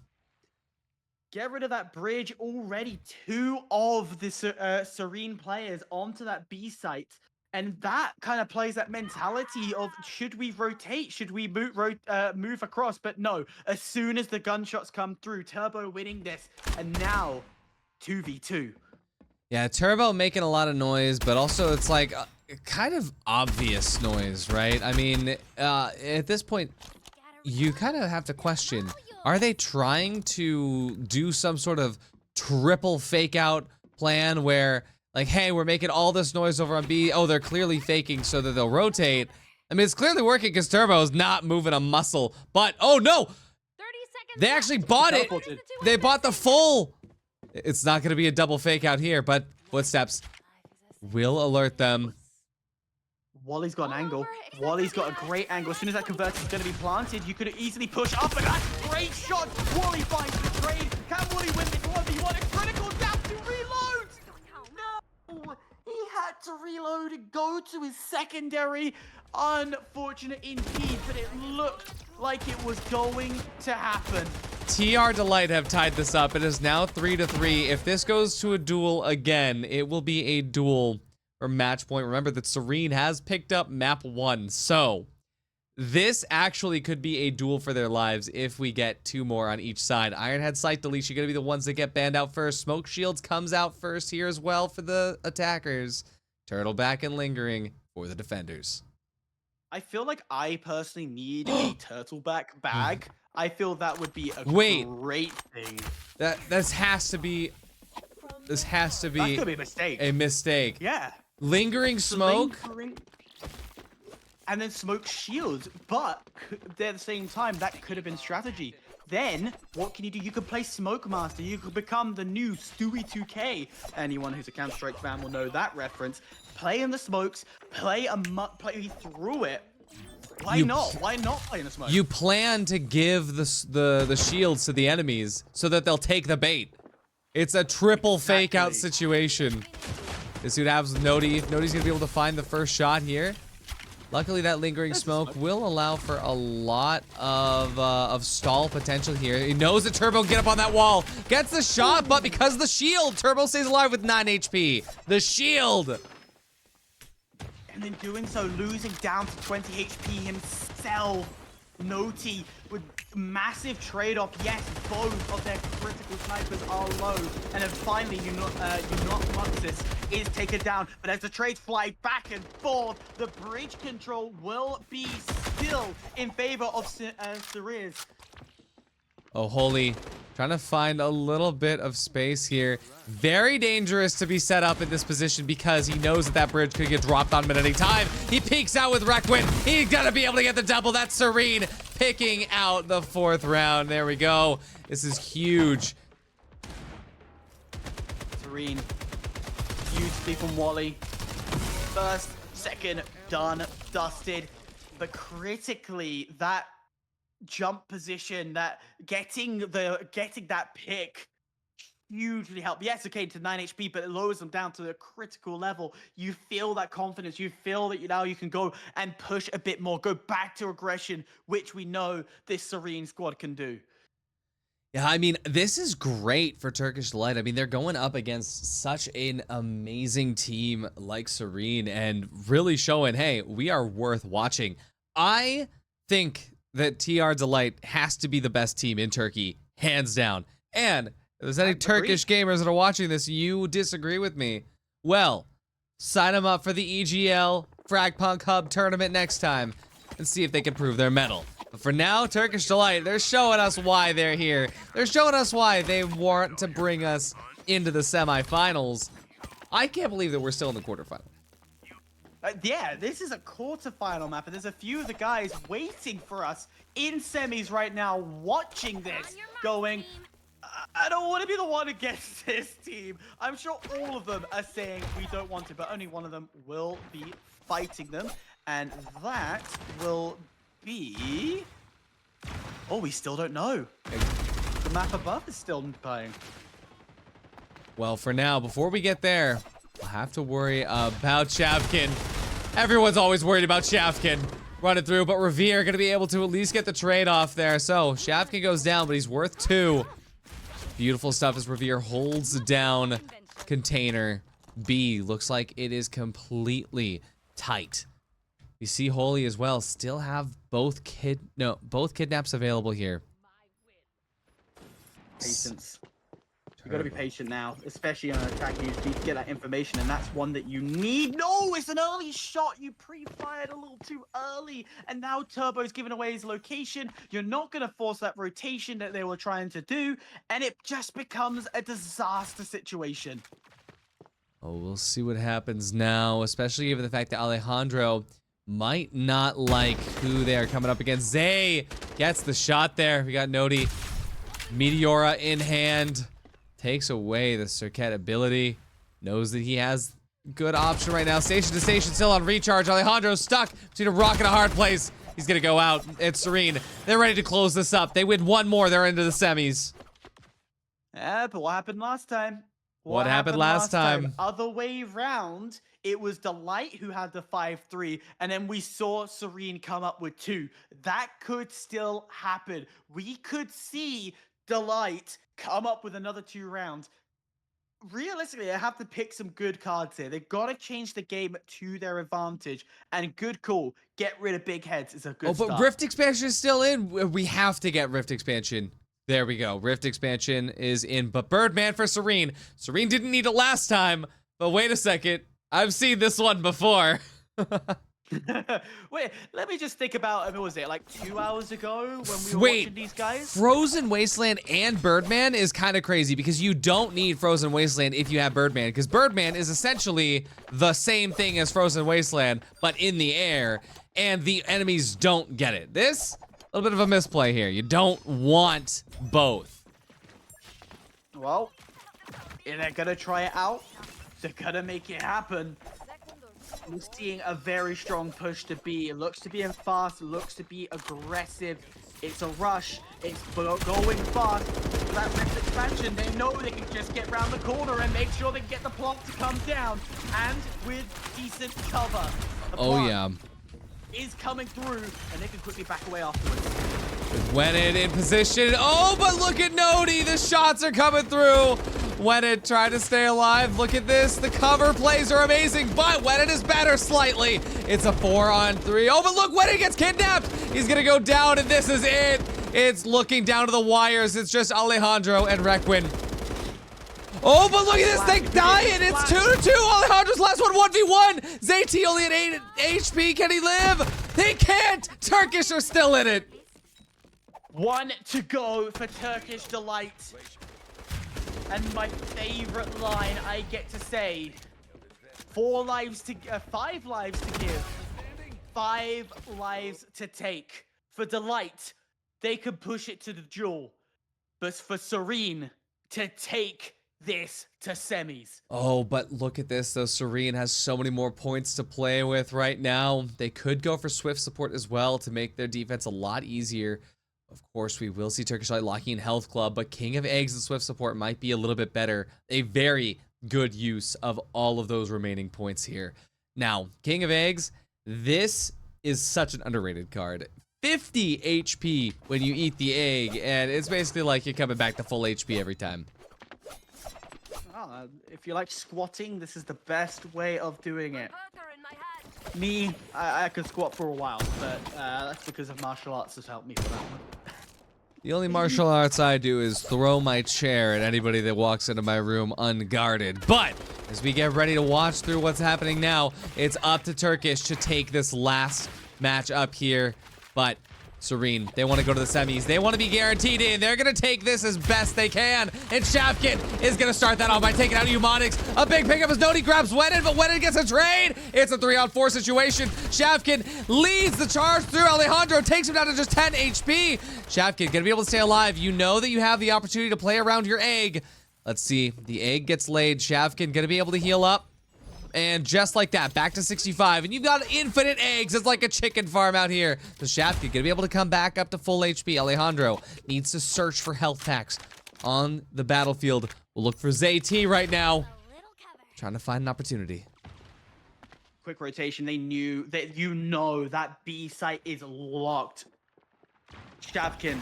Get rid of that bridge. Already 2 of the Serene players onto that B site. And that kind of plays that mentality of, should we rotate? Should we move across? But no, as soon as the gunshots come through, Turbo winning this. And now, 2v2. Yeah, Turbo making a lot of noise, but also it's like kind of obvious noise, right? I mean, at this point, you kind of have to question, are they trying to do some sort of triple fake out plan where, like, hey, we're making all this noise over on B. Oh, they're clearly faking so that they'll rotate. I mean, it's clearly working because Turbo's not moving a muscle. But, oh no! They actually bought it! They bought the full! It's not going to be a double fake out here, but Footsteps will alert them. Wally's got an angle. Wally's got a great angle. As soon as that converter is going to be planted, you could easily push up, and that's a great shot. Wally finds the trade. Can Wally win this 1v1? A critical down to reload. No, he had to reload and go to his secondary. Unfortunate indeed, but it looked like it was going to happen. TR Delight have tied this up. It is now 3-3. If this goes to a duel again, it will be a duel or match point. Remember that Serene has picked up map 1, so this actually could be a duel for their lives if we get 2 more on each side. Ironhead, Sight, Delicia gonna be the ones that get banned out first. Smoke Shields comes out first here as well for the attackers. Turtle back and lingering for the defenders. I feel like I personally need a turtleback bag. I feel that would be a great thing. This has to be That could be a mistake. A mistake. Yeah. Lingering smoke. And then smoke shields, but at the same time, that could have been strategy. Then, what can you do? You could play Smoke Master. You could become the new Stewie 2K. Anyone who's a Counter-Strike fan will know that reference. Play in the smokes, play through it. Why not? Why not play in the smoke? You plan to give the shields to the enemies so that they'll take the bait. It's a triple fake out situation. This dude has Nodi. Nodi's gonna be able to find the first shot here. Luckily, that lingering smoke will allow for a lot of stall potential here. He knows that Turbo can get up on that wall. Gets the shot, but because of the shield, Turbo stays alive with 9 HP. The shield. And then doing so, losing down to 20 HP himself. Noti with massive trade-off. Yes, both of their critical snipers are low. And then finally, Muxus is taken down. But as the trades fly back and forth, the bridge control will be still in favor of Ceres. Oh, Holy. Trying to find a little bit of space here. Very dangerous to be set up in this position because he knows that that bridge could get dropped on him at any time. He peeks out with Requin. He's gonna be able to get the double. That's Serene picking out the 4th round. There we go. This is huge. Serene, beautifully from Wally. First, second, done, dusted. But critically, that jump position, that getting that pick hugely helped. Yes, okay, to 9 HP, but it lowers them down to a critical level. You feel that confidence. You feel that now you can go and push a bit more, go back to aggression, which we know this Serene squad can do. Yeah, I mean, this is great for Turkish Delight. I mean, they're going up against such an amazing team like Serene and really showing, hey, we are worth watching. I think that TR Delight has to be the best team in Turkey, hands down. And if there's any Turkish gamers that are watching this, you disagree with me, well, sign them up for the EGL FragPunk Hub tournament next time and see if they can prove their mettle. But for now, Turkish Delight, they're showing us why they're here. They're showing us why they want to bring us into the semifinals. I can't believe that we're still in the quarterfinal. Yeah, this is a quarterfinal map, and there's a few of the guys waiting for us in semis right now, watching this, going, I don't want to be the one against this team. I'm sure all of them are saying we don't want it, but only one of them will be fighting them. And that will be... Oh, we still don't know. The map above is still playing. Well, for now, before we get there, we'll have to worry about Shavkin. Everyone's always worried about Shavkin running through, but Revere gonna be able to at least get the trade off there. So, Shavkin goes down, but he's worth 2. Beautiful stuff as Revere holds down container. B looks like it is completely tight. You see Holy as well, still have both kidnaps available here. Patience. You gotta be patient now, especially on an attack. You just need to get that information, and that's one that you need. No, it's an early shot. You pre-fired a little too early, and now Turbo's giving away his location. You're not gonna force that rotation that they were trying to do, and it just becomes a disaster situation. Oh, we'll see what happens now, especially given the fact that Alejandro might not like who they are coming up against. Zay gets the shot there. We got Nodi. Meteora in hand. Takes away the Circuit ability. Knows that he has good option right now. Station to station, still on recharge. Alejandro's stuck between a rock and a hard place. He's gonna go out. It's Serene. They're ready to close this up. They win one more. They're into the semis. Yeah, but what happened last time? What happened last time? Other way round, it was Delight who had the 5-3, and then we saw Serene come up with 2. That could still happen. We could see Delight come up with another 2 rounds. Realistically, I have to pick some good cards here. They've got to change the game to their advantage. And good call. Get rid of big heads is a good start. But Rift Expansion is still in. We have to get Rift Expansion. There we go. Rift Expansion is in. But Birdman for Serene. Serene didn't need it last time. But wait a second. I've seen this one before. Wait, let me just think about, what was it, like 2 hours ago when we were watching these guys? Frozen Wasteland and Birdman is kind of crazy because you don't need Frozen Wasteland if you have Birdman, because Birdman is essentially the same thing as Frozen Wasteland, but in the air, and the enemies don't get it. This, a little bit of a misplay here. You don't want both. Well, if they're gonna try it out, they're gonna make it happen. We're seeing a very strong push to B. It looks to be fast, looks to be aggressive. It's a rush. It's going fast. That Rift Expansion, they know they can just get around the corner and make sure they get the plot to come down. And with decent cover. Oh, yeah. Is coming through, and they can quickly back away afterwards. Wedded in position. Oh, but look at Nodi. The shots are coming through. Wedded trying to stay alive. Look at this. The cover plays are amazing, but Wedded is better slightly. It's a 4-on-3. Oh, but look, Wedded gets kidnapped. He's gonna go down, and this is it. It's looking down to the wires. It's just Alejandro and Requin. Oh, but look at this thing dying. It's 2-2. Alejandro's last one, 1v1. ZT only at 8 HP. Can he live? He can't. Turkish are still in it. 1 to go for Turkish Delight. And my favorite line I get to say, 5 lives to give, 5 lives to take. For Delight, they could push it to the duel. But for Serene to take this to semis. Oh, but look at this though. Serene has so many more points to play with right now. They could go for Swift support as well to make their defense a lot easier. Of course, we will see Turkish Light locking in Health Club, but King of Eggs and Swift support might be a little bit better. A very good use of all of those remaining points here. Now, King of Eggs, this is such an underrated card. 50 HP when you eat the egg, and it's basically like you're coming back to full HP every time. If you like squatting, this is the best way of doing it. Me, I could squat for a while, but that's because of martial arts has helped me for that one. The only martial arts I do is throw my chair at anybody that walks into my room unguarded. But as we get ready to watch through what's happening now, it's up to Turkish to take this last match up here. But Serene, they want to go to the semis. They want to be guaranteed in. They're going to take this as best they can. And Shafkin is going to start that off by taking out Eumonix. A big pickup as Nodi grabs Wedded, but Wedded gets a trade. It's a 3-on-4 situation. Shafkin leads the charge through. Alejandro takes him down to just 10 HP. Shafkin going to be able to stay alive. You know that you have the opportunity to play around your egg. Let's see. The egg gets laid. Shafkin going to be able to heal up. And just like that, back to 65. And you've got infinite eggs. It's like a chicken farm out here. The Shafkin gonna be able to come back up to full HP. Alejandro needs to search for health packs on the battlefield. We'll look for ZT right now. Trying to find an opportunity. Quick rotation. They knew that, you know, that B site is locked. Shafkin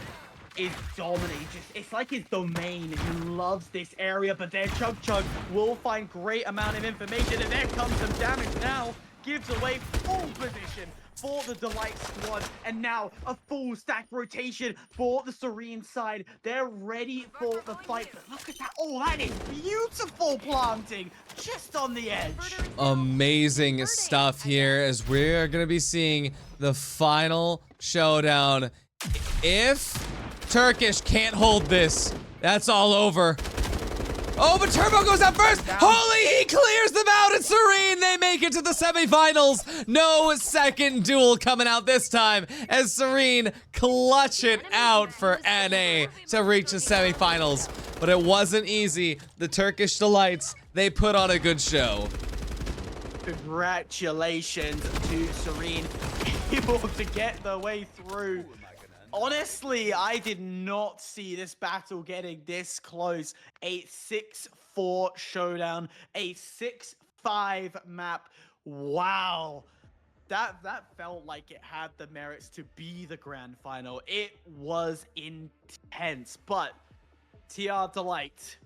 is dominating. It's like his domain. He loves this area, but their Chug will find great amount of information, and there comes some damage now. Gives away full position for the Delight squad, and now a full stack rotation for the Serene side. They're ready for the fight. But look at that. Oh, that is beautiful planting just on the edge. Amazing stuff here as we're going to be seeing the final showdown. If Turkish can't hold this, that's all over. Oh, but Turbo goes out first. Holy, he clears them out. And Serene, they make it to the semifinals. No second duel coming out this time as Serene clutch it out for NA to reach the semifinals. But it wasn't easy. The Turkish Delights, they put on a good show. Congratulations to Serene, able to get their way through. Honestly, I did not see this battle getting this close. A 6-4 showdown, a 6-5 map. Wow. That felt like it had the merits to be the grand final. It was intense, but TR Delight,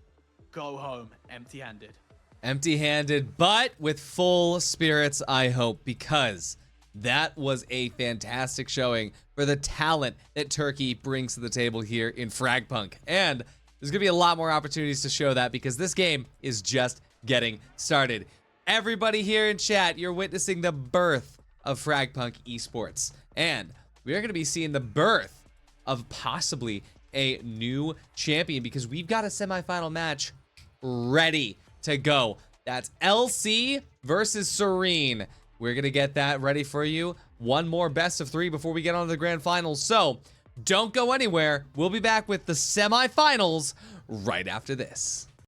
go home empty-handed. Empty-handed, but with full spirits, I hope, because that was a fantastic showing for the talent that Turkey brings to the table here in FragPunk. And there's going to be a lot more opportunities to show that because this game is just getting started. Everybody here in chat, you're witnessing the birth of FragPunk esports. And we are going to be seeing the birth of possibly a new champion because we've got a semifinal match ready to go. That's LC versus Serene. We're going to get that ready for you. One more best of 3 before we get on to the grand finals. So don't go anywhere. We'll be back with the semifinals right after this.